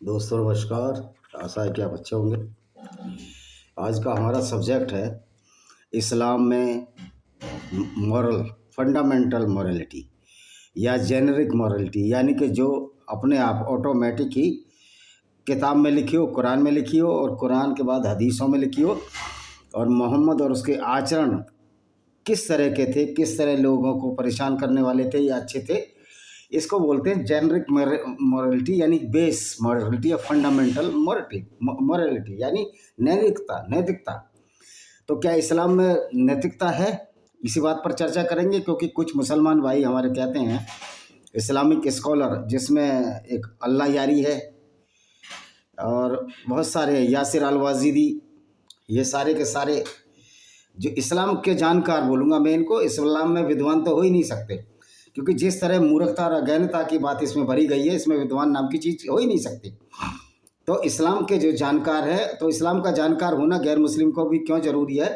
दोस्तों नमस्कार। आशा है कि आप अच्छे होंगे। आज का हमारा सब्जेक्ट है इस्लाम में मॉरल फंडामेंटल मॉरलिटी या जेनरिक मॉरलिटी, यानी कि जो अपने आप ऑटोमेटिक ही किताब में लिखी हो, कुरान में लिखी हो और कुरान के बाद हदीसों में लिखी हो, और मोहम्मद और उसके आचरण किस तरह के थे, किस तरह लोगों को परेशान करने वाले थे या अच्छे थे। इसको बोलते हैं जेनरिक मॉरलिटी, यानी बेस मॉरलिटी या फंडामेंटल मॉरलिटी यानी नैतिकता। तो क्या इस्लाम में नैतिकता है? इसी बात पर चर्चा करेंगे, क्योंकि कुछ मुसलमान भाई हमारे कहते हैं इस्लामिक स्कॉलर, जिसमें एक अल्लाह यारी है और बहुत सारे यासिर अल वाजिदी, ये सारे के सारे जो इस्लाम के जानकार बोलूँगा मैं इनको, इस्लाम में विद्वान तो हो ही नहीं सकते, क्योंकि जिस तरह मूर्खता और अज्ञानता की बात इसमें भरी गई है, इसमें विद्वान नाम की चीज़ हो ही नहीं सकती। तो इस्लाम के जो जानकार है, तो इस्लाम का जानकार होना गैर मुस्लिम को भी क्यों ज़रूरी है?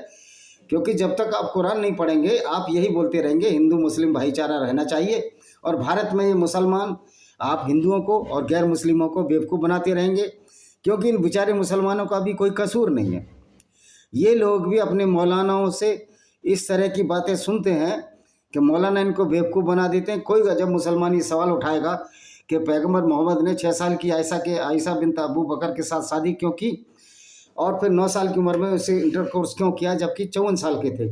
क्योंकि जब तक आप कुरान नहीं पढ़ेंगे आप यही बोलते रहेंगे हिंदू मुस्लिम भाईचारा रहना चाहिए, और भारत में ये मुसलमान आप हिंदुओं को और गैर मुस्लिमों को बेवकूफ़ बनाते रहेंगे, क्योंकि इन बेचारे मुसलमानों का भी कोई कसूर नहीं है। ये लोग भी अपने मौलानाओं से इस तरह की बातें सुनते हैं कि मौलाना इनको बेवकूफ़ बना देते हैं। कोई जब मुसलमान ये सवाल उठाएगा कि पैगंबर मोहम्मद ने 6 साल की आयशा बिनत अबू बकर के साथ शादी क्यों की और फिर 9 साल की उम्र में उसे इंटरकोर्स क्यों किया जबकि 54 साल के थे,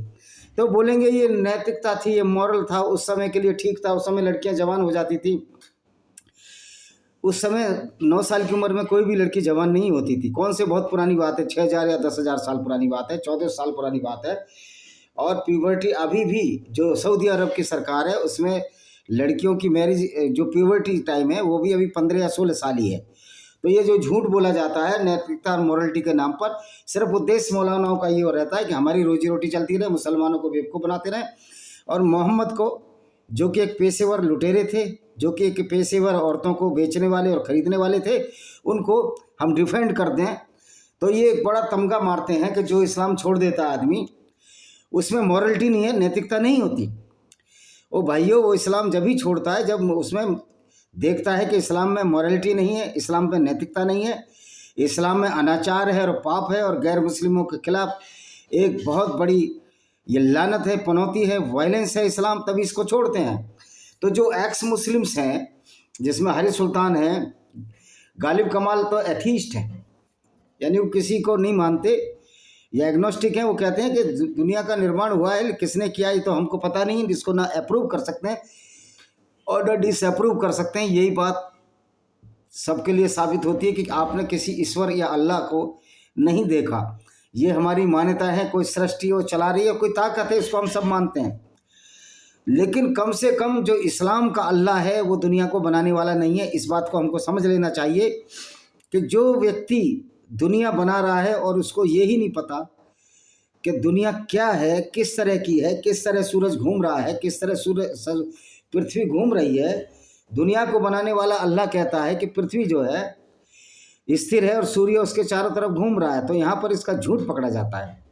तो बोलेंगे ये नैतिकता थी, ये मॉरल था, उस समय के लिए ठीक था। उस समय लड़कियां जवान हो जाती थी। उस समय 9 साल की उम्र में कोई भी लड़की जवान नहीं होती थी। कौन से बहुत पुरानी बात है, 6,000 या 10,000 साल पुरानी बात है, 14 साल पुरानी बात है। और प्यूबर्टी अभी भी जो सऊदी अरब की सरकार है उसमें लड़कियों की मैरिज जो प्यूबर्टी टाइम है वो भी अभी 15 या 16 साल ही है। तो ये जो झूठ बोला जाता है नैतिकता और मॉरलिटी के नाम पर, सिर्फ उद्देश्य मौलानाओं का ये रहता है कि हमारी रोजी रोटी चलती रहे, मुसलमानों को बेवकूफ़ बनाते रहें, और मोहम्मद को जो कि एक पेशेवर लुटेरे थे, जो कि एक पेशेवर औरतों को बेचने वाले और ख़रीदने वाले थे, उनको हम डिफेंड कर दें। तो ये एक बड़ा तमगा मारते हैं कि जो इस्लाम छोड़ देता है आदमी उसमें मॉरलिटी नहीं है, नैतिकता नहीं होती। ओ भाइयों, वो इस्लाम जब ही छोड़ता है जब उसमें देखता है कि इस्लाम में मॉरलिटी नहीं है, इस्लाम में नैतिकता नहीं है, इस्लाम में अनाचार है और पाप है और गैर मुस्लिमों के खिलाफ एक बहुत बड़ी ये लानत है, पनौती है, वायलेंस है इस्लाम, तभी इसको छोड़ते हैं। तो जो एक्स मुस्लिम्स हैं, जिसमें हरी सुल्तान है, गालिब कमाल तो एथीस्ट हैं, यानी वो किसी को नहीं मानते या एग्नोस्टिक हैं। वो कहते हैं कि दुनिया का निर्माण हुआ है, किसने किया ये तो हमको पता नहीं, जिसको ना अप्रूव कर सकते हैं और ना डिसअप्रूव कर सकते हैं। यही बात सबके लिए साबित होती है कि आपने किसी ईश्वर या अल्लाह को नहीं देखा। ये हमारी मान्यता है, कोई सृष्टि वो चला रही है, कोई ताकत है, इसको हम सब मानते हैं। लेकिन कम से कम जो इस्लाम का अल्लाह है वो दुनिया को बनाने वाला नहीं है। इस बात को हमको समझ लेना चाहिए कि जो व्यक्ति दुनिया बना रहा है और उसको ये ही नहीं पता कि दुनिया क्या है, किस तरह की है, किस तरह सूरज घूम रहा है, किस तरह पृथ्वी घूम रही है, दुनिया को बनाने वाला अल्लाह कहता है कि पृथ्वी जो है स्थिर है और सूर्य उसके चारों तरफ घूम रहा है, तो यहाँ पर इसका झूठ पकड़ा जाता है।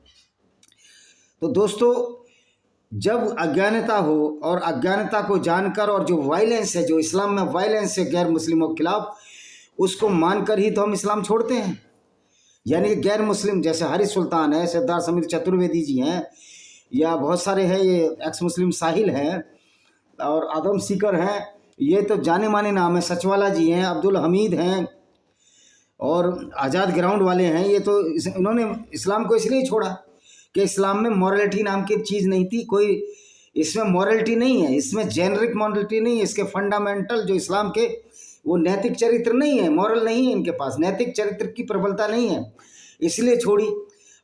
तो दोस्तों, जब अज्ञानता हो और अज्ञानता को जानकर और जो वायलेंस है, जो इस्लाम में वायलेंस है गैर मुस्लिमों के खिलाफ, उसको मानकर ही तो हम इस्लाम छोड़ते हैं। यानी गैर मुस्लिम जैसे हरी सुल्तान है, सिद्धार्थ समीर चतुर्वेदी जी हैं, या बहुत सारे हैं, ये एक्स मुस्लिम साहिल हैं और आदम सीकर हैं, ये तो जाने माने नाम है, सचवाला जी हैं, अब्दुल हमीद हैं और आज़ाद ग्राउंड वाले हैं। ये तो इन्होंने इस्लाम को इसलिए छोड़ा कि इस्लाम में मॉरलिटी नाम की चीज़ नहीं थी, कोई इसमें मॉरलिटी नहीं है, इसमें जेनरिक मॉरलिटी नहीं है, इसके फंडामेंटल जो इस्लाम के वो नैतिक चरित्र नहीं है, मॉरल नहीं है, इनके पास नैतिक चरित्र की प्रबलता नहीं है, इसलिए छोड़ी।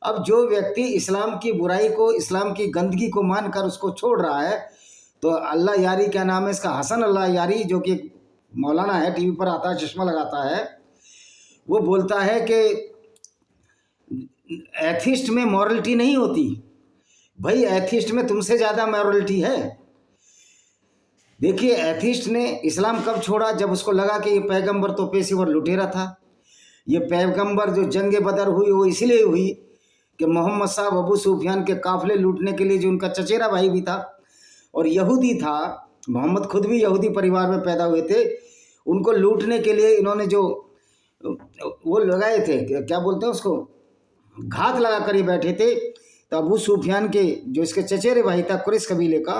अब जो व्यक्ति इस्लाम की बुराई को, इस्लाम की गंदगी को मानकर उसको छोड़ रहा है, तो अल्लाह यारी, क्या नाम है इसका, हसन अल्लाह यारी, जो कि मौलाना है, टीवी पर आता है, चश्मा लगाता है, वो बोलता है कि एथिस्ट में मॉरलिटी नहीं होती। भाई एथिस्ट में तुमसे ज़्यादा मॉरलिटी है। देखिए, एथिस्ट ने इस्लाम कब छोड़ा? जब उसको लगा कि ये पैगंबर तो पेशेवर लुटेरा था। ये पैगंबर जो जंग बदर हुई वो इसलिए हुई कि मोहम्मद साहब अबू सुफियान के काफिले लूटने के लिए, जो उनका चचेरा भाई भी था और यहूदी था, मोहम्मद खुद भी यहूदी परिवार में पैदा हुए थे, उनको लूटने के लिए इन्होंने जो वो लगाए थे, क्या बोलते हैं उसको, घात लगा कर ही बैठे थे। तो अबू सुफियान के जो इसके चचेरे भाई था कुरैश कबीले का,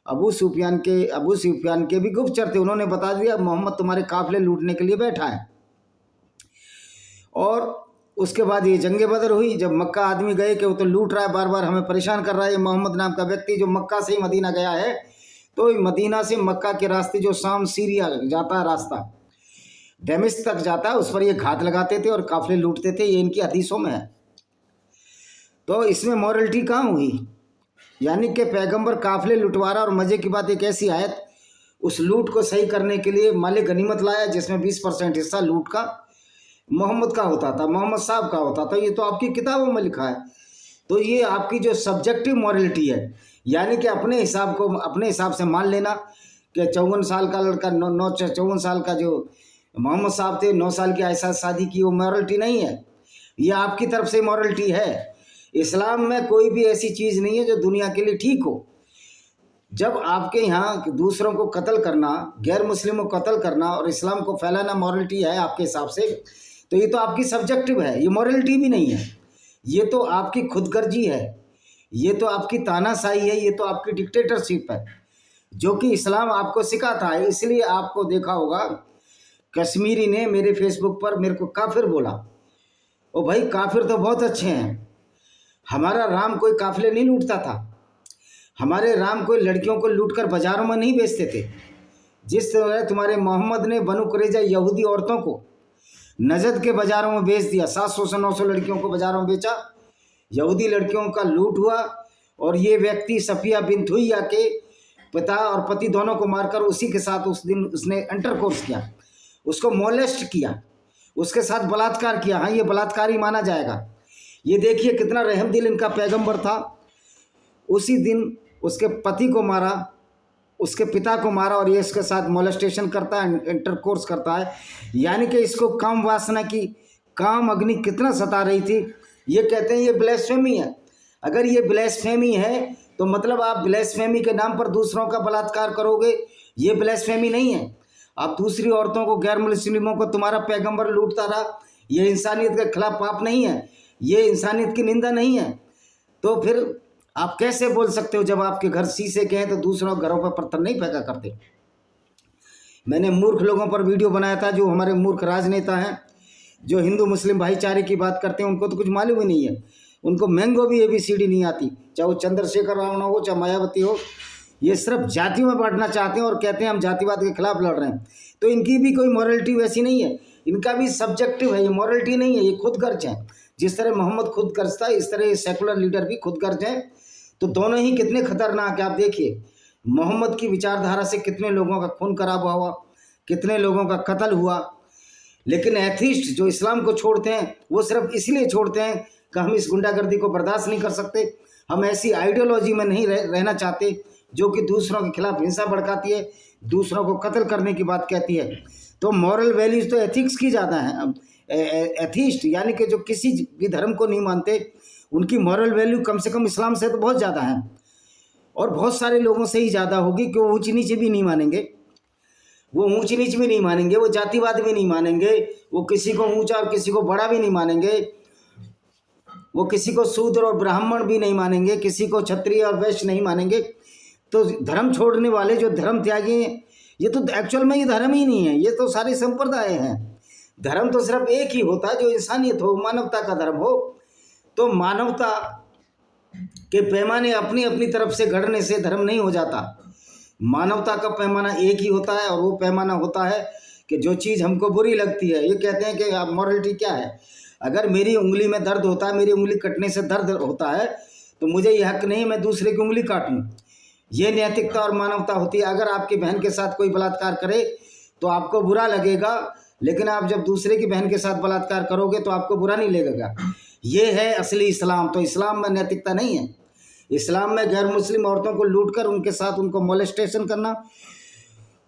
अबू सुफियान के भी गुप्तचर थे। उन्होंने बता दिया मोहम्मद तुम्हारे काफिले लूटने के लिए बैठा है। और उसके बाद ये जंगे बदर हुई, जब मक्का आदमी गए कि वो तो लूट रहा है, बार बार हमें परेशान कर रहा है ये मोहम्मद नाम का व्यक्ति, जो मक्का से ही मदीना गया है। तो मदीना से मक्का के रास्ते जो शाम सीरिया जाता है रास्ता, डेमिश्क तक जाता है, उस पर ये घात लगाते थे और काफिले लूटते थे। ये इनकी हदीसों में है। तो इसमें मॉरलिटी कहाँ हुई? यानी कि पैगंबर काफिले लुटवा रहा। और मज़े की बात एक ऐसी आयत, उस लूट को सही करने के लिए मालिक गनीमत लाया, जिसमें 20% हिस्सा लूट का मोहम्मद का होता था, मोहम्मद साहब का होता था। ये तो आपकी किताबों में लिखा है। तो ये आपकी जो सब्जेक्टिव मॉरलिटी है, यानी कि अपने हिसाब से मान लेना कि 54 साल का लड़का 54 साल का जो मोहम्मद साहब थे 9 साल की आयशा शादी की, वो मॉरलिटी नहीं है। ये आपकी तरफ से मॉरलिटी है। इस्लाम में कोई भी ऐसी चीज़ नहीं है जो दुनिया के लिए ठीक हो। जब आपके यहाँ दूसरों को कत्ल करना, गैर मुस्लिमों को कत्ल करना और इस्लाम को फैलाना मॉरलिटी है आपके हिसाब से, तो ये तो आपकी सब्जेक्टिव है, ये मॉरलिटी भी नहीं है। ये तो आपकी खुदगर्जी है, ये तो आपकी तानाशाही है, ये तो आपकी डिक्टेटरशिप है, जो कि इस्लाम आपको सिखाता है। इसलिए आपको देखा होगा कश्मीरी ने मेरे फेसबुक पर मेरे को काफिर बोला। ओ भाई, काफिर तो बहुत अच्छे हैं। हमारा राम कोई काफिले नहीं लूटता था। हमारे राम कोई लड़कियों को लूटकर बाजारों में नहीं बेचते थे। जिस तरह तुम्हारे मोहम्मद ने बनु कुरैजा यहूदी औरतों को नजद के बाजारों में बेच दिया, 700 से 900 लड़कियों को बाजारों में बेचा, यहूदी लड़कियों का लूट हुआ। और ये व्यक्ति सफिया बिन हुय्या के पिता और पति दोनों को मारकर उसी के साथ उस दिन उसने इंटरकोर्स किया, उसको मोलेस्ट किया, उसके साथ बलात्कार किया। हाँ, ये बलात्कार ही माना जाएगा। ये देखिए कितना रहम दिल इनका पैगंबर था। उसी दिन उसके पति को मारा, उसके पिता को मारा, और ये इसके साथ मोलेस्टेशन करता है, इंटरकोर्स करता है। यानी कि इसको काम वासना की काम अग्नि कितना सता रही थी। ये कहते हैं ये ब्लेस्फेमी है। अगर ये ब्लेस्फेमी है तो मतलब आप ब्लेस्फेमी के नाम पर दूसरों का बलात्कार करोगे, ये ब्लेस्फेमी नहीं है। आप दूसरी औरतों को, गैर मुस्लिमों को तुम्हारा पैगंबर लूटता रहा, ये इंसानियत के खिलाफ पाप नहीं है, ये इंसानियत की निंदा नहीं है। तो फिर आप कैसे बोल सकते हो, जब आपके घर शीशे के हैं तो दूसरों घरों पर पत्थर नहीं फेंका करते। मैंने मूर्ख लोगों पर वीडियो बनाया था, जो हमारे मूर्ख राजनेता हैं, जो हिंदू मुस्लिम भाईचारे की बात करते हैं, उनको तो कुछ मालूम ही नहीं है। उनको मैंगो भी ABCD नहीं आती, चाहे वो चंद्रशेखर रावण हो, चाहे मायावती हो। ये सिर्फ जातियों में बांटना चाहते हैं और कहते हैं हम जातिवाद के खिलाफ लड़ रहे हैं। तो इनकी भी कोई मॉरलिटी वैसी नहीं है, इनका भी सब्जेक्टिव है, ये मॉरलिटी नहीं है, ये खुदगर्ज है। जिस तरह मोहम्मद खुदगर्ज था, इस तरह ये सेकुलर लीडर भी खुदगर्ज हैं। तो दोनों ही कितने खतरनाक है। आप देखिए मोहम्मद की विचारधारा से कितने लोगों का खून खराबा हुआ, कितने लोगों का कत्ल हुआ। लेकिन एथिस्ट जो इस्लाम को छोड़ते हैं, वो सिर्फ इसलिए छोड़ते हैं कि हम इस गुंडागर्दी को बर्दाश्त नहीं कर सकते, हम ऐसी आइडियोलॉजी में नहीं रहना चाहते जो कि दूसरों के खिलाफ हिंसा भड़काती है, दूसरों को कत्ल करने की बात कहती है। तो मॉरल वैल्यूज़ तो एथिक्स की ज़्यादा हैं। एथिस्ट यानी कि जो किसी भी धर्म को नहीं मानते, उनकी मॉरल वैल्यू कम से कम इस्लाम से तो बहुत ज़्यादा है, और बहुत सारे लोगों से ही ज़्यादा होगी। कि वो ऊँच नीच भी नहीं मानेंगे, वो ऊंच नीच भी नहीं मानेंगे, वो जातिवाद भी नहीं मानेंगे, वो किसी को ऊंचा और किसी को बड़ा भी नहीं मानेंगे, वो किसी को शूद्र और ब्राह्मण भी नहीं मानेंगे, किसी को क्षत्रिय और वैश्य नहीं मानेंगे। तो धर्म छोड़ने वाले जो धर्म त्यागी हैं, ये तो एक्चुअल में ये धर्म ही नहीं है, ये तो सारे संप्रदाय हैं। धर्म तो सिर्फ एक ही होता है जो इंसानियत हो, मानवता का धर्म हो। तो मानवता के पैमाने अपनी अपनी तरफ से घड़ने से धर्म नहीं हो जाता। मानवता का पैमाना एक ही होता है, और वो पैमाना होता है कि जो चीज़ हमको बुरी लगती है। ये कहते हैं कि मॉरलिटी क्या है, अगर मेरी उंगली में दर्द होता है, मेरी उंगली कटने से दर्द होता है, तो मुझे ये हक नहीं मैं दूसरे की उंगली काटूं। ये नैतिकता और मानवता होती है। अगर आपकी बहन के साथ कोई बलात्कार करे तो आपको बुरा लगेगा, लेकिन आप जब दूसरे की बहन के साथ बलात्कार करोगे तो आपको बुरा नहीं लगेगा। ये है असली इस्लाम। तो इस्लाम में नैतिकता नहीं है। इस्लाम में गैर मुस्लिम औरतों को लूटकर उनके साथ उनको मोलेस्टेशन करना,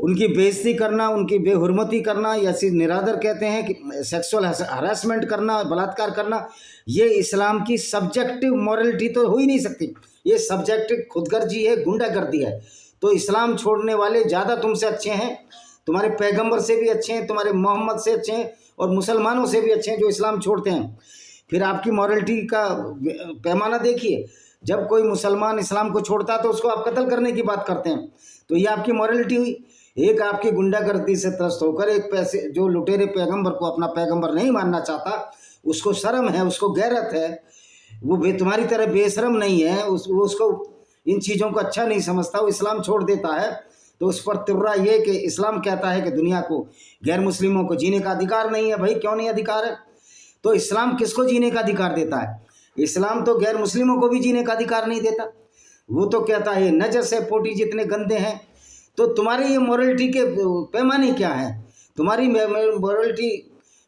उनकी बेइज्जती करना, उनकी बेहुरमती करना, या निरादर कहते हैं कि सेक्सुअल हरासमेंट करना, बलात्कार करना, ये इस्लाम की सब्जेक्टिव मॉरलिटी तो हो ही नहीं सकती। ये सब्जेक्टिव खुदगर्जी है, गुंडागर्दी है। तो इस्लाम छोड़ने वाले ज़्यादा तुमसे अच्छे हैं, तुम्हारे पैगंबर से भी अच्छे हैं, तुम्हारे मोहम्मद से अच्छे हैं, और मुसलमानों से भी अच्छे हैं जो इस्लाम छोड़ते हैं। फिर आपकी मॉरलिटी का पैमाना देखिए। जब कोई मुसलमान इस्लाम को छोड़ता है तो उसको आप कत्ल करने की बात करते हैं, तो ये आपकी मॉरलिटी हुई। एक आपकी गुंडागर्दी से त्रस्त होकर एक पैसे जो लुटेरे पैगंबर को अपना पैगंबर नहीं मानना चाहता, उसको शर्म है, उसको गैरत है, वो तुम्हारी तरह बेशरम नहीं है, उसको इन चीज़ों को अच्छा नहीं समझता, वो इस्लाम छोड़ देता है, तो उस पर तिर्रा ये कि इस्लाम कहता है कि दुनिया को गैर मुस्लिमों को जीने का अधिकार नहीं है। भाई क्यों नहीं अधिकार है? तो इस्लाम किसको जीने का अधिकार देता है? इस्लाम तो गैर मुस्लिमों को भी जीने का अधिकार नहीं देता। वो तो कहता है नजस है, पोटी जितने गंदे हैं। तो तुम्हारी ये मॉरलिटी के पैमाने क्या है? तुम्हारी मॉरलिटी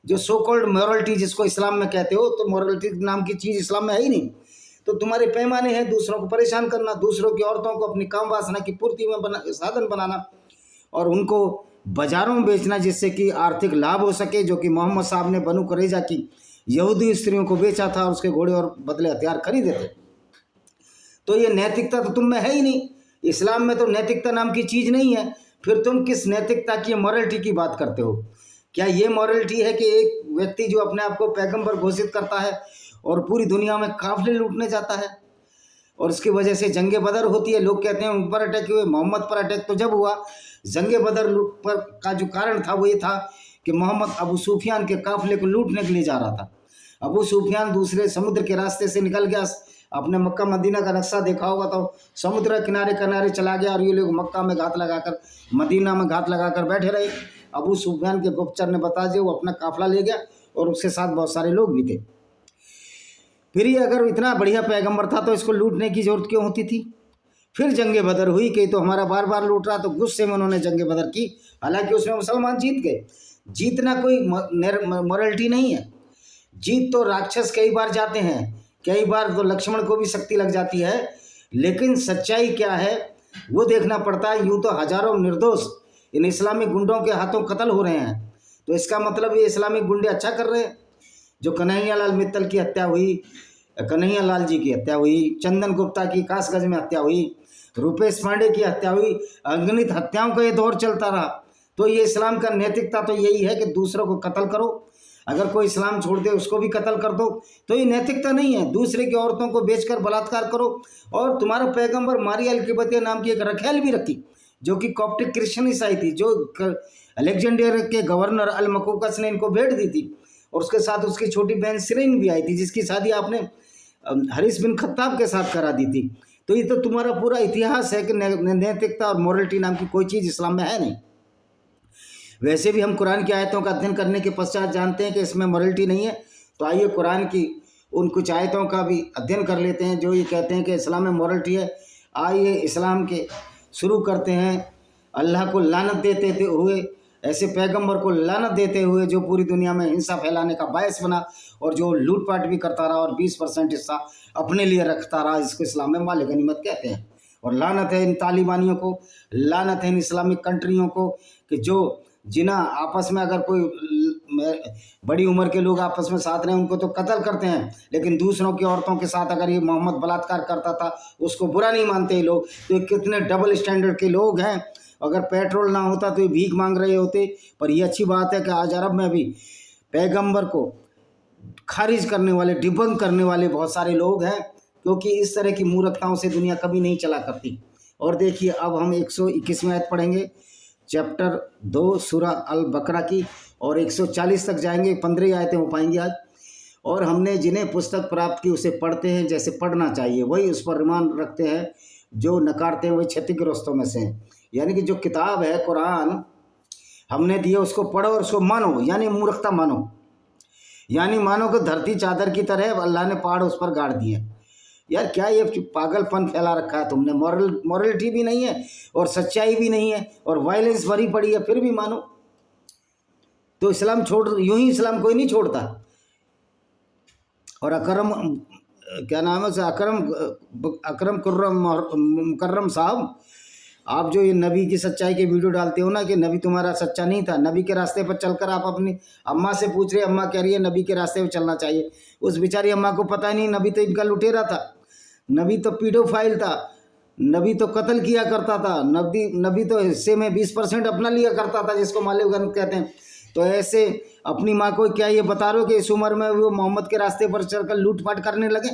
जो सो कॉल्ड मॉरलिटी जिसको इस्लाम में कहते हो, तो मॉरलिटी नाम की चीज़ इस्लाम में है ही नहीं। तो तुम्हारे पैमाने हैं दूसरों को परेशान करना, दूसरों की औरतों को अपनी काम वासना की पूर्ति में साधन बनाना, और उनको बाजारों में बेचना जिससे कि आर्थिक लाभ हो सके, जो कि मोहम्मद साहब ने बनु कुरैजा की यहूदी स्त्रियों को बेचा था और उसके घोड़े और बदले हथियार खरीदे थे। तो ये नैतिकता तो तुम में है ही नहीं। इस्लाम में तो नैतिकता नाम की चीज़ नहीं है। फिर तुम किस नैतिकता की मॉरलिटी की बात करते हो? क्या ये मॉरलिटी है कि एक व्यक्ति जो अपने आप को पैगंबर घोषित करता है और पूरी दुनिया में काफिले लूटने जाता है, और उसकी वजह से जंगे बदर होती है? लोग कहते हैं उन पर अटैक हुए, मोहम्मद पर अटैक तो जब हुआ, जंगे बदर पर का जो कारण था वो ये था कि मोहम्मद अबू सुफियान के काफिले को लूटने के लिए जा रहा था। अबू सुफियान दूसरे समुद्र के रास्ते से निकल गया। आपने मक्का मदीना का नक्शा देखा होगा, तो समुद्र किनारे किनारे चला गया और ये लोग मक्का में घात लगाकर, मदीना में घात लगाकर बैठे रहे। अबू सुफियान के गुप्तचर ने बता दिया, वो अपना काफिला ले गया और उसके साथ बहुत सारे लोग भी थे। फिर ये अगर इतना बढ़िया पैगंबर था तो इसको लूटने की जरूरत क्यों होती थी? फिर जंगे बदर हुई कि तो हमारा बार बार लूट रहा, तो गुस्से में उन्होंने जंगे बदर की। हालांकि उसमें मुसलमान जीत गए। जीतना कोई मॉरलिटी नहीं है। जीत तो राक्षस कई बार जाते हैं, कई बार तो लक्ष्मण को भी शक्ति लग जाती है, लेकिन सच्चाई क्या है वो देखना पड़ता है। यूँ तो हजारों निर्दोष इन इस्लामिक गुंडों के हाथों कत्ल हो रहे हैं, तो इसका मतलब ये इस्लामिक गुंडे अच्छा कर रहे हैं। जो कन्हैयालाल मित्तल की हत्या हुई, कन्हैयालाल जी की हत्या हुई, चंदन गुप्ता की कासगंज में हत्या हुई, रुपेश पांडे की हत्या हुई, अगणित हत्याओं का ये दौर चलता रहा। तो ये इस्लाम का नैतिकता तो यही है कि दूसरों को कत्ल करो। अगर कोई इस्लाम छोड़ दे उसको भी कत्ल कर दो, तो ये नैतिकता नहीं है। दूसरे की औरतों को बेचकर बलात्कार करो। और तुम्हारा पैगंबर मारिया अल-किबतिया नाम की एक रखेल भी रखी, जो कि कॉप्टिक क्रिश्चियन ईसाई थी, जो अलेक्जेंडर के गवर्नर अल मकूकस ने इनको भेंट दी थी, और उसके साथ उसकी छोटी बहन सिरीन भी आई थी, जिसकी शादी आपने हरीस बिन खत्ताब के साथ करा दी थी। तो ये तो तुम्हारा पूरा इतिहास है कि नैतिकता और मॉरलिटी नाम की कोई चीज़ इस्लाम में है नहीं। वैसे भी हम कुरान की आयतों का अध्ययन करने के पश्चात जानते हैं कि इसमें मॉरलिटी नहीं है। तो आइए कुरान की उन कुछ आयतों का भी अध्ययन कर लेते हैं जो ये कहते हैं कि इस्लाम में मॉरलिटी है। आइए इस्लाम के शुरू करते हैं। अल्लाह को लानत देते हुए, ऐसे पैगंबर को लानत देते हुए जो पूरी दुनिया में हिंसा फैलाने का बायस बना और जो लूटपाट भी करता रहा और 20% हिस्सा अपने लिए रखता रहा, इसको इस्लाम में माल गनीमत कहते हैं। और लानत है इन तालिबानियों को, लानत है इन इस्लामिक कंट्रियों को कि जो जिन्हें आपस में अगर कोई बड़ी उम्र के लोग आपस में साथ रहे उनको तो कत्ल करते हैं, लेकिन दूसरों की औरतों के साथ अगर ये मोहम्मद बलात्कार करता था उसको बुरा नहीं मानते ये लोग। तो ये कितने डबल स्टैंडर्ड के लोग हैं। अगर पेट्रोल ना होता तो ये भीख मांग रहे होते। पर ये अच्छी बात है कि आज अरब में भी पैगंबर को खारिज करने वाले, डिबंक करने वाले बहुत सारे लोग हैं, क्योंकि इस तरह की मूर्खताओं से दुनिया कभी नहीं चला करती। और देखिए अब हम 121वें आयत पढ़ेंगे, चैप्टर 2 सूरह अल बकरा की, और 140 तक जाएंगे। 15 आयतें हो पाएंगी आज। और हमने जिन्हें पुस्तक प्राप्त की उसे पढ़ते हैं जैसे पढ़ना चाहिए, वही उस पर ईमान रखते हैं। जो नकारते हैं वही क्षतिग्रस्तों में से हैं। यानी कि जो किताब है कुरान हमने दिया उसको पढ़ो और उसको मानो, यानी मूर्खता मानो। यानी मानो कि धरती चादर की तरह अल्लाह ने पहाड़ उस पर गाड़ दिए। यार क्या ये पागलपन फैला रखा है तुमने। मॉरलिटी भी नहीं है और सच्चाई भी नहीं है और वायलेंस भरी पड़ी है, फिर भी मानो। तो इस्लाम छोड़, यूं ही इस्लाम कोई नहीं छोड़ता। और अकरम क्या नाम है, अकरम मुकर्रम साहब, आप जो ये नबी की सच्चाई के वीडियो डालते हो ना कि नबी तुम्हारा सच्चा नहीं था, नबी के रास्ते पर चलकर आप अपनी अम्मा से पूछ रहे, अम्मा कह रही है नबी के रास्ते पर चलना चाहिए। उस बेचारी अम्मा को पता ही नहीं नबी तो इनका लुटेरा था, नबी तो पीडोफाइल था, नबी तो कत्ल किया करता था, नबी तो हिस्से में 20% अपना लिया करता था, जिसको मालिक गन कहते हैं। तो ऐसे अपनी माँ को क्या ये बता रहे हो कि इस उम्र में वो मोहम्मद के रास्ते पर चलकर लूटपाट करने लगे?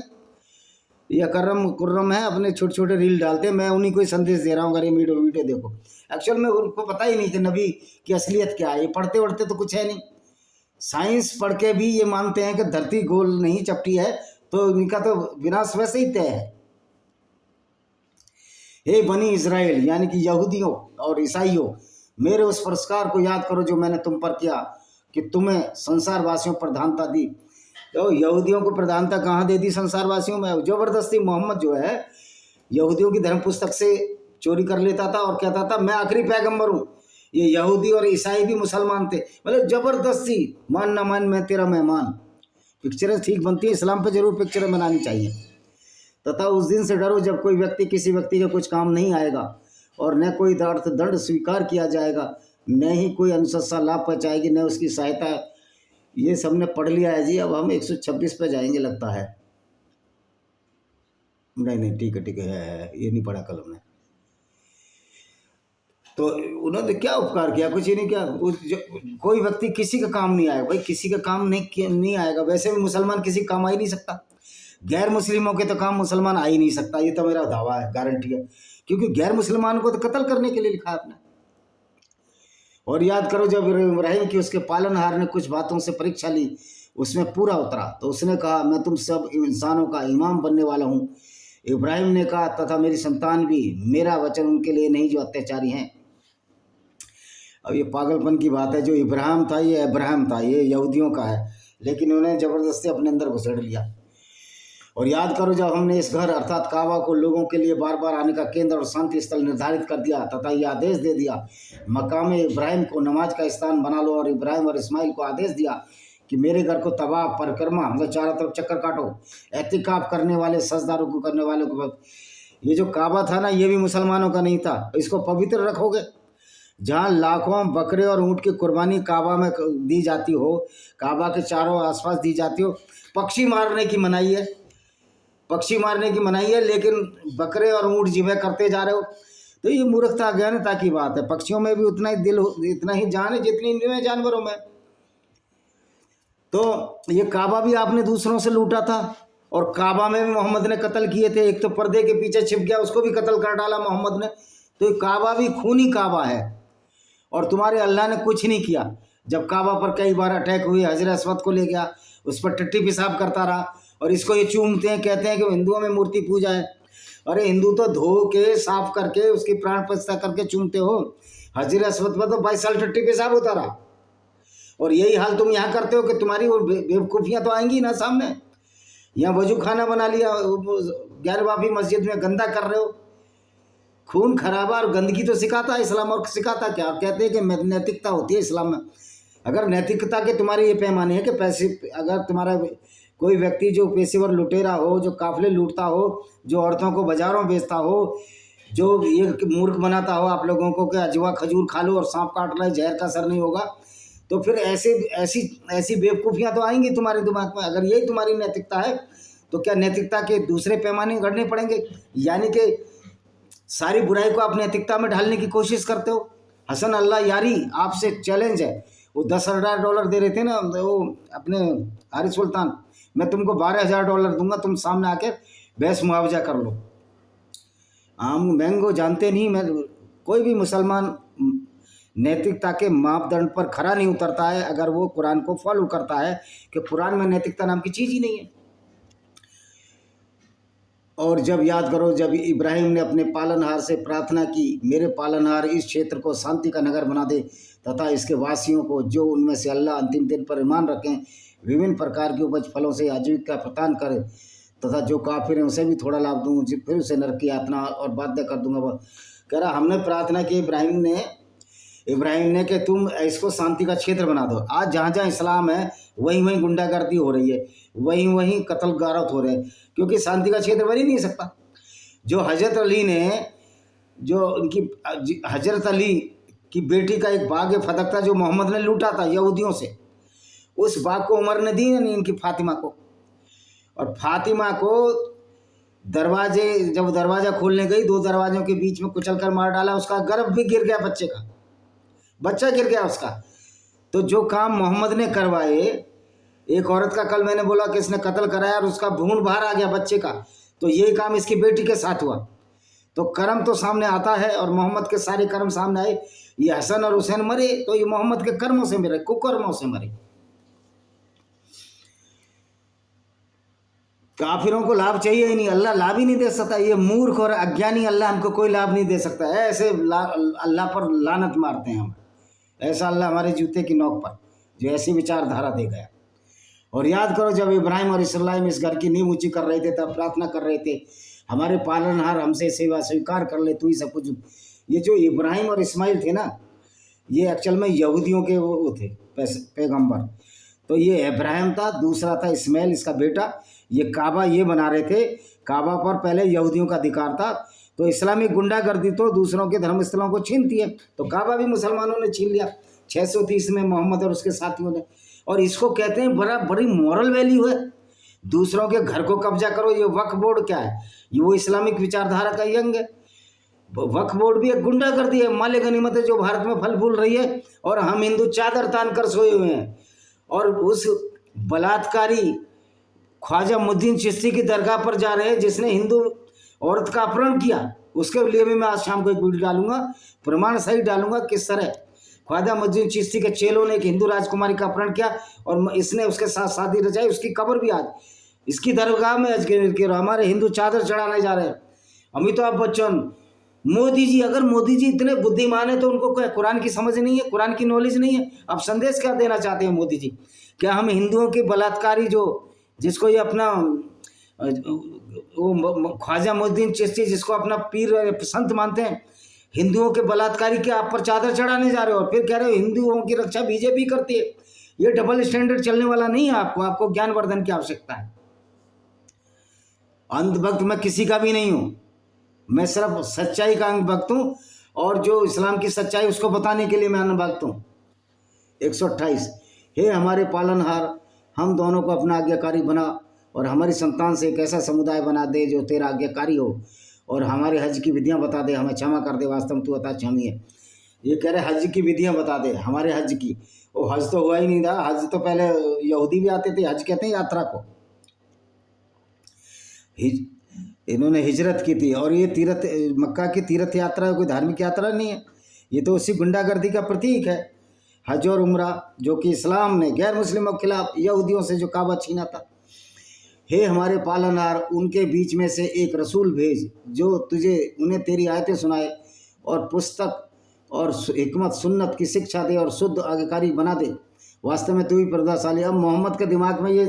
या करम कुर्रम है, अपने छोटे छोटे रील डालते हैं, मैं उन्हीं को ही संदेश दे रहा हूँ, अगर ये वीडियो देखो। एक्चुअल में उनको पता ही नहीं कि नबी की असलियत क्या है, ये पढ़ते वढ़ते तो कुछ है नहीं। साइंस पढ़ के भी ये मानते हैं कि धरती गोल नहीं चपटी है, तो इनका तो विनाश वैसे ही तय है। हे बनी इज़राइल, यानी कि यहूदियों और ईसाइयों, मेरे उस पुरस्कार को याद करो जो मैंने तुम पर किया, कि तुम्हें संसार वासियों पर प्रधानता दी। तो यहूदियों को प्रधानता कहाँ दे दी संसार वासियों में? जबरदस्ती मोहम्मद जो है यहूदियों की धर्म पुस्तक से चोरी कर लेता था और कहता था मैं आखिरी पैगंबर हूँ। ये यहूदी और ईसाई भी मुसलमान थे, मतलब जबरदस्ती, मान ना मान मैं तेरा मेहमान। पिक्चरें ठीक बनती है, इस्लाम पे जरूर पिक्चरें बनानी चाहिए। तथा उस दिन से डरो जब कोई व्यक्ति किसी व्यक्ति का कुछ काम नहीं आएगा, और न कोई दंड स्वीकार किया जाएगा, न ही कोई अनुशंसा लाभ पहुँचाएगी, न उसकी सहायता। ये सबने पढ़ लिया है जी। अब हम 126 पे जाएंगे लगता है। नहीं ठीक है, ये नहीं पढ़ा कल हमने। तो उन्होंने क्या उपकार किया? कुछ ही नहीं किया। कोई व्यक्ति किसी का काम नहीं आएगा भाई, किसी का काम नहीं आएगा। वैसे भी मुसलमान किसी काम आ ही नहीं सकता, गैर मुस्लिमों के तो काम मुसलमान आ ही नहीं सकता, ये तो मेरा दावा है, गारंटी है। क्योंकि गैर मुसलमान को तो कत्ल करने के लिए लिखा है आपने। और याद करो जब इब्राहिम की उसके पालनहार ने कुछ बातों से परीक्षा ली, उसमें पूरा उतरा, तो उसने कहा मैं तुम सब इंसानों का इमाम बनने वाला हूँ। इब्राहिम ने कहा तथा मेरी संतान भी, मेरा वचन उनके लिए नहीं जो अत्याचारी हैं। अब ये पागलपन की बात है, जो इब्राहिम था ये अब्राहम था, ये यहूदियों का है, लेकिन उन्हें ज़बरदस्ती अपने अंदर घुसेड़ लिया। और याद करो जब हमने इस घर अर्थात काबा को लोगों के लिए बार बार आने का केंद्र और शांति स्थल निर्धारित कर दिया तथा ये आदेश दे दिया, मकाम इब्राहिम को नमाज का स्थान बना लो, और इब्राहिम और इस्माइल को आदेश दिया कि मेरे घर को तबाह परिक्रमा, मतलब चारों तरफ चक्कर काटो, एहतिकाफ करने वाले, सजदारों को करने वालों को। ये जो काबा था ना, ये भी मुसलमानों का नहीं था, इसको पवित्र रखोगे। जहाँ लाखों बकरे और ऊँट की कुर्बानी काबा में दी जाती हो, काबा के चारों आसपास दी जाती हो, पक्षी मारने की मनाही है, पक्षी मारने की मनाही है, लेकिन बकरे और ऊँट ज़िबह करते जा रहे हो। तो ये मूर्खता अज्ञानता की बात है। पक्षियों में भी उतना ही दिल, इतना ही जान है जितनी इनमें जानवरों में। तो ये काबा भी आपने दूसरों से लूटा था, और काबा में भी मोहम्मद ने कत्ल किए थे। एक तो पर्दे के पीछे छिप गया, उसको भी कत्ल कर डाला मोहम्मद ने। तो ये काबा भी खूनी काबा है, और तुम्हारे अल्लाह ने कुछ नहीं किया। जब काबा पर कई बार अटैक हुए, हजर अस्वद को ले गया, उस पर टट्टी पेशाब करता रहा, और इसको ये चूमते हैं, कहते हैं कि हिंदुओं में मूर्ति पूजा है। अरे हिंदू तो धो के साफ करके उसकी प्राण प्रतिष्ठा करके चूमते हो, हजर अस्वद पर तो 22 साल टट्टी पेशाब होता रहा। और यही हाल तुम यहाँ करते हो कि तुम्हारी वो बेवकूफ़ियाँ तो आएंगी ना सामने। यहाँ वजू खाना बना लिया, ग्यारहवीं मस्जिद में गंदा कर रहे हो। खून खराबा और गंदगी तो सिखाता है इस्लाम, और सिखाता क्या? कहते हैं कि नैतिकता होती है इस्लाम में। अगर नैतिकता के तुम्हारे ये पैमाने हैं कि पैसे, अगर तुम्हारा कोई व्यक्ति जो पेशेवर लुटेरा हो, जो काफिले लूटता हो, जो औरतों को बाजारों बेचता हो, जो ये मूर्ख बनाता हो आप लोगों को कि अजवा खजूर खा लो और सांप काट रहा है, जहर का असर नहीं होगा, तो फिर ऐसी बेवकूफ़ियाँ तो आएंगी तुम्हारे दिमाग में। अगर यही तुम्हारी नैतिकता है, तो क्या नैतिकता के दूसरे पैमाने गढ़ने पड़ेंगे? यानी कि सारी बुराई को आप नैतिकता में ढालने की कोशिश करते हो। हसन अल्लाह यारी, आपसे चैलेंज है। वो $10,000 दे रहे थे ना वो अपने हारिस सुल्तान, मैं तुमको $12,000 दूंगा, तुम सामने आके बहस मुआवजा कर लो। हम मैंगो जानते नहीं। मैं कोई भी मुसलमान नैतिकता के मापदंड पर खरा नहीं उतरता है अगर वो कुरान को फॉलो करता है, कि कुरान में नैतिकता नाम की चीज़ ही नहीं है। और जब याद करो जब इब्राहिम ने अपने पालनहार से प्रार्थना की, मेरे पालनहार इस क्षेत्र को शांति का नगर बना दे तथा इसके वासियों को, जो उनमें से अल्लाह अंतिम दिन पर ईमान रखें, विभिन्न प्रकार की उपज फलों से आजीविका प्रदान करे, तथा जो काफिर हैं उसे भी थोड़ा लाभ दूँ, फिर उसे नरक की यातना और बाध्य कर दूंगा। कह रहा हमने प्रार्थना की इब्राहिम ने कि तुम इसको शांति का क्षेत्र बना दो। आज जहाँ जहाँ इस्लाम है वहीं वहीं गुंडागर्दी हो रही है, वहीं वहीं कत्ल गारत हो रहे हैं, क्योंकि शांति का क्षेत्र बन ही नहीं सकता। जो हजरत अली ने, जो उनकी हजरत अली की बेटी का एक बाग फदक था जो मोहम्मद ने लूटा था यहूदियों से, उस बाग को उमर ने दी नहीं इनकी फातिमा को, और फातिमा को दरवाजे, जब दरवाजा खोलने गई, दो दरवाजों के बीच में कुचल कर मार डाला, उसका गर्भ भी गिर गया, बच्चे का बच्चा गिर गया उसका। तो जो काम मोहम्मद ने करवाए, एक औरत का कल मैंने बोला कि इसने कत्ल कराया और उसका भ्रूण बाहर आ गया बच्चे का, तो ये काम इसकी बेटी के साथ हुआ। तो कर्म तो सामने आता है और मोहम्मद के सारे कर्म सामने आए। ये हसन और हुसैन मरे तो ये मोहम्मद के कर्मों से मरे, कुकर्मों से मरे। काफिरों को लाभ चाहिए ही नहीं, अल्लाह लाभ ही नहीं दे सकता। ये मूर्ख और अज्ञानी, अल्लाह हमको कोई लाभ नहीं दे सकता है। ऐसे अल्लाह पर लानत मारते हैं हम। ऐसा अल्लाह हमारे जूते की नोक पर जो ऐसी विचारधारा दे गया। और याद करो, जब इब्राहिम और इस्माइल इस घर की नींव ऊंची कर रहे थे, तब प्रार्थना कर रहे थे, हमारे पालनहार हमसे सेवा स्वीकार कर ले, तू ही सब कुछ। ये जो इब्राहिम और इस्माइल थे ना, ये एक्चुअल में यहूदियों के वो थे पैगंबर। तो ये इब्राहिम था, दूसरा था इस्माइल इसका बेटा। ये काबा ये बना रहे थे। काबा पर पहले यहूदियों का अधिकार था, तो इस्लामी गुंडागर्दी तो दूसरों के धर्म स्थलों को छीनती है। तो काबा भी मुसलमानों ने छीन लिया 630 में, मोहम्मद और उसके साथियों ने। और इसको कहते हैं बड़ी मॉरल वैल्यू है, दूसरों के घर को कब्जा करो। ये वक्फ बोर्ड क्या है? ये वो इस्लामिक विचारधारा का यंग है। वक्फ बोर्ड भी एक गुंडागर्दी है, माले गनीमत है जो भारत में फल फूल रही है, और हम हिंदू चादर तान कर सोए हुए हैं। और उस बलात्कारी ख्वाजा मुद्दीन चिश्ती की दरगाह पर जा रहे हैं जिसने हिंदू औरत का अपहरण किया। उसके लिए भी मैं आज शाम को एक वीडियो डालूंगा, प्रमाण सही डालूंगा किस तरह ख्वाजा मुद्दीन चिश्ती के चेलों ने एक हिंदू राजकुमारी का अपहरण किया और इसने उसके साथ शादी रचाई। उसकी कब्र भी आज इसकी दरगाह में हमारे हिंदू चादर चढ़ाने जा रहे हैं। अमिताभ बच्चन, मोदी जी, अगर मोदी जी इतने बुद्धिमान है तो उनको क्या कुरान की समझ नहीं है, कुरान की नॉलेज नहीं है? अब संदेश क्या देना चाहते हैं मोदी जी? क्या हम हिंदुओं के बलात्कारी जिसको ये अपना वो ख्वाजा मुद्दीन चिश्ती जिसको अपना पीर संत मानते हैं, हिंदुओं के बलात्कारी के आप पर चादर चढ़ाने जा रहे हो और फिर कह रहे हो हिंदुओं की रक्षा बीजेपी करती है? ये डबल स्टैंडर्ड चलने वाला नहीं है। आपको ज्ञानवर्धन की आवश्यकता है। अंधभक्त मैं किसी का भी नहीं हूं, मैं सिर्फ सच्चाई का अंधभक्त हूं, और जो इस्लाम की सच्चाई उसको बताने के लिए मैं अंधभक्त हूं। 128, हे हमारे पालनहार, हम दोनों को अपना आज्ञाकारी बना और हमारी संतान से एक ऐसा समुदाय बना दे जो तेरा आज्ञाकारी हो, और हमारे हज की विधियां बता दे, हमें क्षमा कर दे, वास्तव में तू अता क्षमी है। ये कह रहे हज की विधियां बता दे, हमारे हज की। वो हज तो हुआ ही नहीं था। हज तो पहले यहूदी भी आते थे, हज कहते हैं यात्रा को। इन्होंने हिजरत की थी, और ये तीर्थ मक्का की तीर्थ यात्रा कोई धार्मिक यात्रा नहीं है, ये तो उसी गुंडागर्दी का प्रतीक है। हज और उम्रा जो कि इस्लाम ने गैर मुस्लिमों के खिलाफ यहूदियों से जो काबा छीना था। हे हमारे पालनहार, उनके बीच में से एक रसूल भेज जो तुझे उन्हें तेरी आयतें सुनाए और पुस्तक और हिकमत सुन्नत की शिक्षा दे और शुद्ध आज्ञाकारी बना दे। वास्तव में तू ही प्रभावशाली। अब मोहम्मद के दिमाग में ये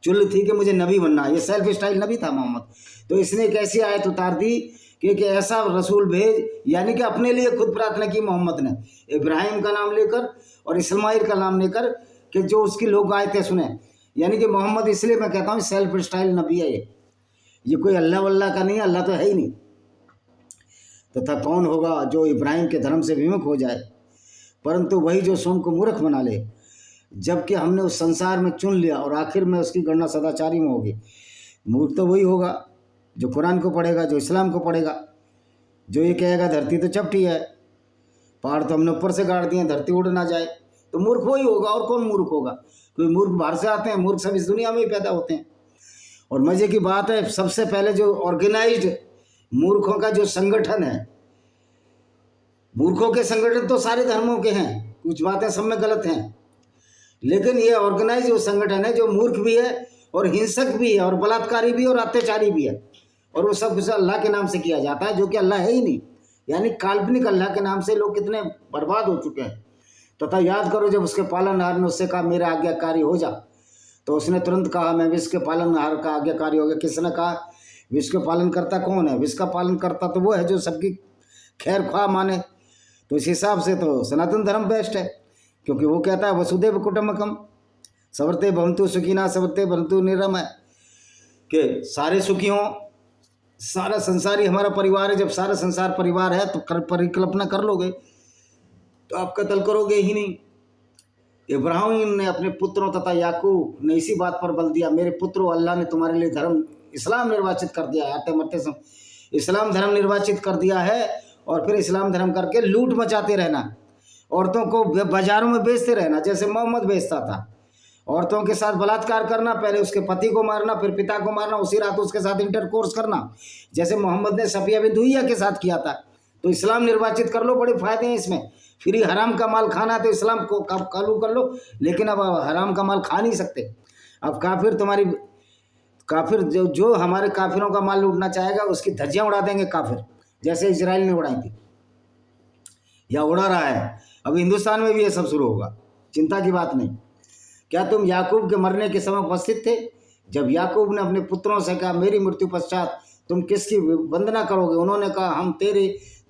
चुल थी कि मुझे नबी बनना, ये सेल्फ स्टाइल नबी था मोहम्मद। तो इसने एक ऐसी आयत उतार दी कि ऐसा रसूल भेज, यानी कि अपने लिए खुद प्रार्थना की मोहम्मद ने, इब्राहिम का नाम लेकर और इस्माइल का नाम लेकर, कि जो उसकी लोग आयतें सुने। यानी कि मोहम्मद, इसलिए मैं कहता हूँ सेल्फ स्टाइल नबी है ये कोई अल्लाह वल्लाह का नहीं, अल्लाह तो है ही नहीं। तथा कौन होगा जो इब्राहिम के धर्म से विमुख हो जाए, परंतु वही जो स्वयं को मूर्ख बना ले, जबकि हमने उस संसार में चुन लिया और आखिर में उसकी गणना सदाचारी में होगी। मूर्ख तो वही होगा जो कुरान को पढ़ेगा, जो इस्लाम को पढ़ेगा, जो ये कहेगा धरती तो चपटी है, पहाड़ तो हमने ऊपर से गाड़ दिए, धरती उड़ ना जाए, तो मूर्ख वही होगा। और कौन मूर्ख होगा? कोई मूर्ख बाहर से आते हैं? मूर्ख सब इस दुनिया में ही पैदा होते हैं। और मज़े की बात है, सबसे पहले जो ऑर्गेनाइज्ड मूर्खों का जो संगठन है, मूर्खों के संगठन तो सारे धर्मों के हैं, कुछ बातें सब में गलत हैं, लेकिन ये ऑर्गेनाइज जो संगठन है जो मूर्ख भी है और हिंसक भी है और बलात्कारी भी और अत्याचारी भी है, और वो सब कुछ अल्लाह के नाम से किया जाता है जो कि अल्लाह है ही नहीं। यानी काल्पनिक अल्लाह के नाम से लोग कितने बर्बाद हो चुके हैं। तथा याद करो, जब उसके पालनहार ने उससे कहा मेरा आज्ञाकारी हो जा, तो उसने तुरंत कहा मैं विश्व के पालनहार का आज्ञाकारी हो गया। किसने कहा? विश्व के पालन करता कौन है? विश्व का पालन करता तो वो है जो सबकी खैर ख्वाह माने। तो इस हिसाब से तो सनातन धर्म बेस्ट है, क्योंकि वो कहता है वसुदेव कुटुंबकम, सबरते भवन्तु सुखिना सबरते भवन्तु निरामया, कि सारे सुखी हों, सारा संसार ही हमारा परिवार है। जब सारा संसार परिवार है तो परिकल्पना कर लोगे तो आप कत्ल करोगे ही नहीं। इब्राहिम ने अपने पुत्रों तथा याकूब ने इसी बात पर बल दिया, मेरे पुत्रों, अल्लाह ने तुम्हारे लिए धर्म इस्लाम निर्वाचित कर दिया है, आते मरते समय इस्लाम धर्म निर्वाचित कर दिया है। और फिर इस्लाम धर्म करके लूट मचाते रहना, औरतों को बाजारों में बेचते रहना जैसे मोहम्मद बेचता था, औरतों के साथ बलात्कार करना, पहले उसके पति को मारना, फिर पिता को मारना, उसी रात उसके साथ इंटरकोर्स करना, जैसे मोहम्मद ने सफिया बिन हुयैया के साथ किया था। तो इस्लाम निर्वाचित कर लो, बड़े फायदे हैं इसमें। फ्री हराम का माल खाना तो इस्लाम को चालू कर लो, लेकिन अब हराम का माल खा नहीं सकते। अब काफिर जो हमारे काफिरों का माल लूटना चाहेगा उसकी धज्जियां उड़ा देंगे काफिर, जैसे इजराइल ने उड़ाई थी या उड़ा रहा है। अब हिंदुस्तान में भी ये सब शुरू होगा, चिंता की बात नहीं। क्या तुम याकूब के मरने के समय उपस्थित थे जब याकूब ने अपने पुत्रों से कहा मेरी मृत्यु पश्चात तुम किसकी वंदना करोगे? उन्होंने कहा हम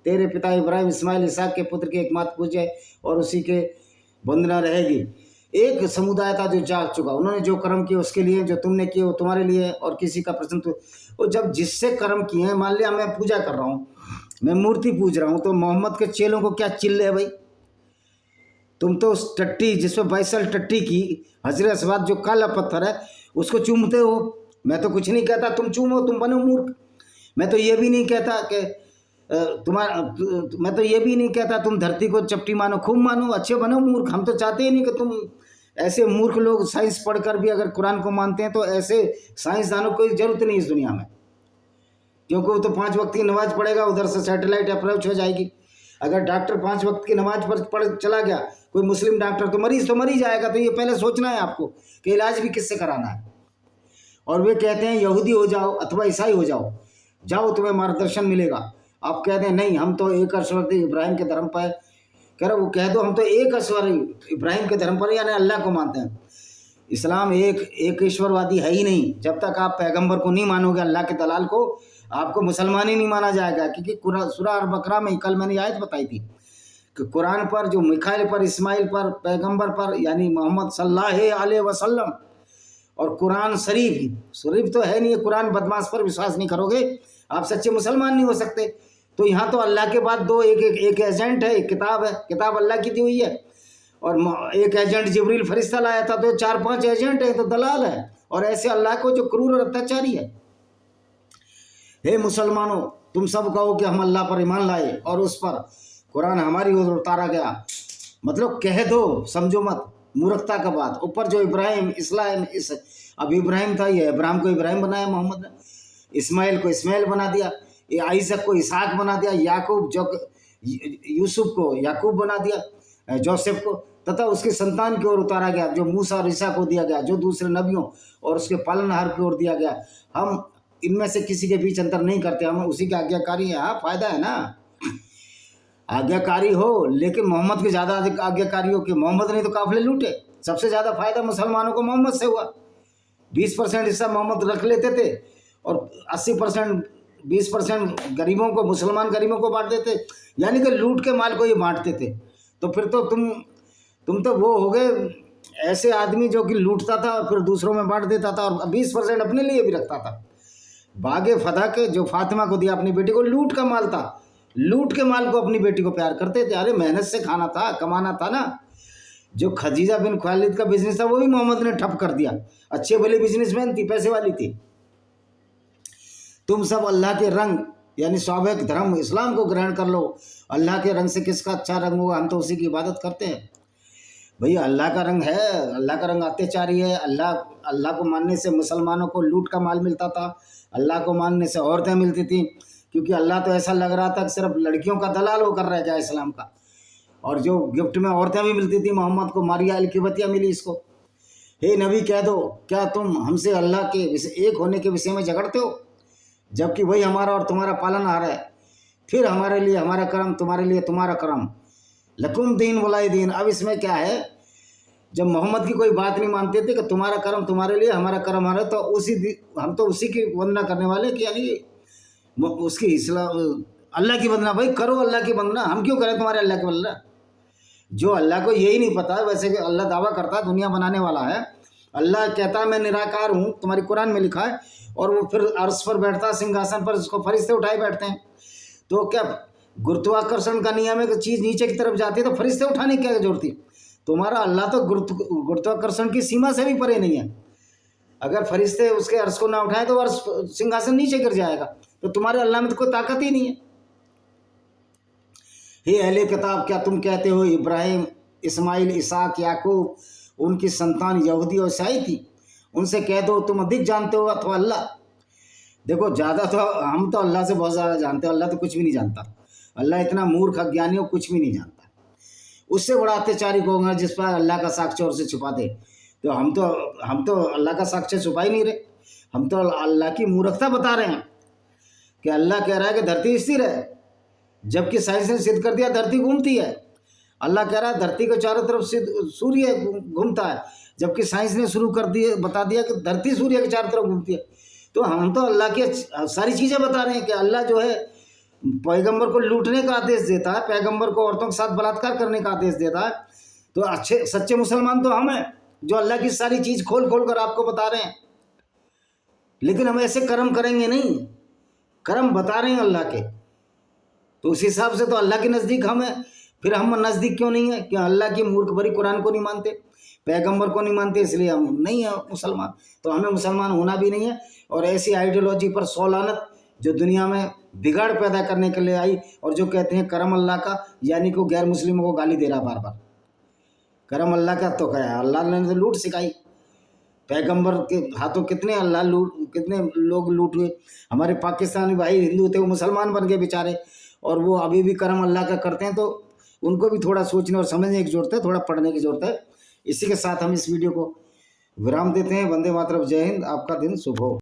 तेरे पिता इब्राहिम इस्माइल इसहाक के पुत्र के एकमात्र पूज्य और उसी के वंदना रहेगी। एक समुदाय था जो जाग चुका, उन्होंने जो कर्म किए उसके लिए, जो तुमने किए वो तुम्हारे लिए, और किसी का प्रश्न तो वो जब जिससे कर्म किए हैं, मान लिया मैं पूजा कर रहा हूँ, मैं मूर्ति पूज रहा हूँ, तो मोहम्मद के चेलों को क्या चिल्ले है भाई? तुम तो उस टट्टी जिसमें बैसल टट्टी की हजरत अस्वद जो काला पत्थर है उसको चूमते हो। मैं तो कुछ नहीं कहता तुम चूमो, तुम बनो मूर्ख। मैं तो ये भी नहीं कहता कि मैं तो ये भी नहीं कहता तुम धरती को चपटी मानो, खूब मानो, अच्छे बनो मूर्ख। हम तो चाहते ही नहीं कि तुम ऐसे मूर्ख लोग साइंस पढ़कर भी अगर कुरान को मानते हैं तो ऐसे साइंसदानों को कोई जरूरत नहीं इस दुनिया में, क्योंकि वो तो 5 वक्त की नमाज पढ़ेगा, उधर से सैटेलाइट अप्रोच हो जाएगी। अगर डॉक्टर 5 वक्त की नमाज पर पढ़ चला गया, कोई मुस्लिम डॉक्टर, तो मर ही जाएगा। तो ये पहले सोचना है आपको कि इलाज भी किससे कराना है। और वे कहते हैं यहूदी हो जाओ अथवा ईसाई हो जाओ तुम्हें मार्गदर्शन मिलेगा। आप कहते हैं नहीं हम तो एक ईश्वर इब्राहिम के धर्म पर, कह रहे वो कह दो हम तो एक ईश्वर इब्राहिम के धर्म पर यानी अल्लाह को मानते हैं। इस्लाम एक ईश्वरवादी है ही नहीं। जब तक आप पैगंबर को नहीं मानोगे, अल्लाह के दलाल को, आपको मुसलमान ही नहीं माना जाएगा। क्योंकि सूरह अल बकरा में कल मैंने आयत बताई थी कि कुरान पर जो मिखाइल पर, इस्माइल पर, पैगंबर पर यानी मोहम्मद सल्लल्लाहु अलैहि वसल्लम, और कुरान शरीफ तो है नहीं, कुरान बदमाश पर विश्वास नहीं करोगे आप सच्चे मुसलमान नहीं हो सकते। तो यहाँ तो अल्लाह के बाद दो एक एजेंट है, एक किताब है, किताब अल्लाह की दी हुई है, और एक एजेंट जिब्रील फरिश्ता लाया था, तो 4-5 एजेंट है, तो दलाल है। और ऐसे अल्लाह को जो क्रूर और अत्याचारी है। हे मुसलमानों, तुम सब कहो कि हम अल्लाह पर ईमान लाए और उस पर कुरान हमारी ओर उतारा गया। मतलब कह दो, समझो मत, मूर्खता का बात। ऊपर जो इब्राहिम इस्लाम अब इब्राहिम था, ये इब्राहिम को इब्राहिम बनाया मोहम्मद ने, इस्माइल को इस्माइल बना दिया, आइजक को इसहाक बना दिया, यूसुफ को याकूब बना दिया, जोसेफ को, तथा उसकी संतान की ओर उतारा गया जो मूसा और ईसा को दिया गया, जो दूसरे नबियों और उसके पालनहार की ओर दिया गया। हम इनमें से किसी के बीच अंतर नहीं करते, हम उसी के आज्ञाकारी हैं। हाँ, फायदा है ना, आज्ञाकारी हो, लेकिन मोहम्मद के ज़्यादा आज्ञाकारी हो कि मोहम्मद ने तो काफिले लूटे। सबसे ज़्यादा फायदा मुसलमानों को मोहम्मद से हुआ। 20% हिस्सा मोहम्मद रख लेते थे और 80% 20% गरीबों को, मुसलमान गरीबों को बांट देते, यानी कि लूट के माल को ये बांटते थे। तो फिर तो तुम तो वो हो गए ऐसे आदमी जो कि लूटता था और फिर दूसरों में बांट देता था और 20% अपने लिए भी रखता था। बागे फदा के जो फातिमा को दिया अपनी बेटी को, लूट का माल था, लूट के माल को अपनी बेटी को प्यार करते थे। अरे मेहनत से खाना था, कमाना था ना। जो खदीजा बिन खुवाइलिद का बिजनेस था वो भी मोहम्मद ने ठप कर दिया। अच्छे भले बिजनेसमैन थी, पैसे वाली थी। तुम सब अल्लाह के रंग यानी स्वाभाविक धर्म इस्लाम को ग्रहण कर लो। अल्लाह के रंग से किसका अच्छा रंग होगा? हम तो उसी की इबादत करते हैं। भैया अल्लाह का रंग है, अल्लाह का रंग अत्याचारी है। अल्लाह को मानने से मुसलमानों को लूट का माल मिलता था, अल्लाह को मानने से औरतें मिलती थी, क्योंकि अल्लाह तो ऐसा लग रहा था कि सिर्फ लड़कियों का दलाल होकर रह गया इस्लाम का। और जो गिफ्ट में औरतें भी मिलती थी, मोहम्मद को मारिया अलकिबतिया मिली इसको। हे नबी कह दो, क्या तुम हमसे अल्लाह के एक होने के विषय में झगड़ते हो, जबकि वही हमारा और तुम्हारा पालनहार है? फिर हमारे लिए हमारा कर्म, तुम्हारे लिए तुम्हारा कर्म, लकुम दीन वलाई दीन। अब इसमें क्या है, जब मोहम्मद की कोई बात नहीं मानते थे कि तुम्हारा कर्म तुम्हारे लिए, हमारा कर्म हमारा, तो हम तो उसी की वंदना करने वाले कि यानी उसकी अल्लाह की वंदना। भाई करो अल्लाह की वंदना, हम क्यों करें तुम्हारे अल्लाह की वंदना? जो अल्लाह को यही नहीं पता, वैसे कि अल्लाह दावा करता है दुनिया बनाने वाला है, अल्लाह कहता है मैं निराकार हूँ, तुम्हारी कुरान में लिखा है, और वो फिर अर्श पर बैठता है सिंहासन पर, उसको फरिश्ते उठाए बैठते हैं। तो क्या गुरुत्वाकर्षण का नियम है कि चीज़ नीचे की तरफ जाती है तो फरिश्ते उठाने की क्या जरूरत थी? तुम्हारा अल्लाह तो गुरुत्वाकर्षण की सीमा से भी परे नहीं है। अगर फरिश्ते उसके अर्श को ना उठाए तो अर्श सिंहासन नीचे गिर जाएगा। तो तुम्हारे अल्लाह में तो कोई ताकत ही नहीं है। हे अहले किताब, क्या तुम कहते हो इब्राहिम, इस्माइल, इसाक, याकूब उनकी संतान यहूदी और ईसाई थी? उनसे कह दो तुम अधिक जानते हो अथवा अल्लाह। देखो, ज़्यादा तो हम तो अल्लाह से बहुत ज़्यादा जानते हैं, अल्लाह तो कुछ भी नहीं जानता। अल्लाह इतना मूर्ख अज्ञानी हो, कुछ भी नहीं जानता। उससे बड़ा अत्याचारी कौन है जिस पर अल्लाह का साक्ष्य और से छुपा दे? तो हम तो अल्लाह का साक्ष्य छुपा ही नहीं रहे। हम तो अल्लाह की मूर्खता बता रहे हैं कि अल्लाह कह रहा है कि धरती स्थिर है, जबकि साइंस ने सिद्ध कर दिया धरती घूमती है। अल्लाह कह रहा है धरती के चारों तरफ से सूर्य घूमता है, जबकि साइंस ने शुरू कर दिए बता दिया कि धरती सूर्य के चारों तरफ घूमती है। तो हम तो अल्लाह की सारी चीज़ें बता रहे हैं कि अल्लाह जो है पैगंबर को लूटने का आदेश देता है, पैगंबर को औरतों के साथ बलात्कार करने का आदेश देता है। तो अच्छे सच्चे मुसलमान तो हम हैं जो अल्लाह की सारी चीज़ खोल खोल कर आपको बता रहे हैं। लेकिन हम ऐसे कर्म करेंगे नहीं, कर्म बता रहे हैं अल्लाह के, तो उस हिसाब से तो अल्लाह के नज़दीक हम हैं। फिर हम नज़दीक क्यों नहीं है? कि अल्लाह की मूर्ख भरी कुरान को नहीं मानते, पैगंबर को नहीं मानते, इसलिए हम नहीं है मुसलमान। तो हमें मुसलमान होना भी नहीं है। और ऐसी आइडियोलॉजी पर सौ लानत जो दुनिया में बिगाड़ पैदा करने के लिए आई, और जो कहते हैं करम अल्लाह का, यानी कि गैर मुस्लिमों को गाली दे रहा बार बार। करम अल्लाह का तो क्या है? अल्लाह ने तो लूट सिखाई। पैगंबर के हाथों कितने कितने लोग लूट हुए। हमारे पाकिस्तानी भाई हिंदू थे, वो मुसलमान बन गए बेचारे, और वो अभी भी करम अल्लाह का करते हैं। तो उनको भी थोड़ा सोचने और समझने की जरूरत है, थोड़ा पढ़ने की जरूरत है। इसी के साथ हम इस वीडियो को विराम देते हैं। वंदे मातरम, जय हिंद, आपका दिन शुभ हो।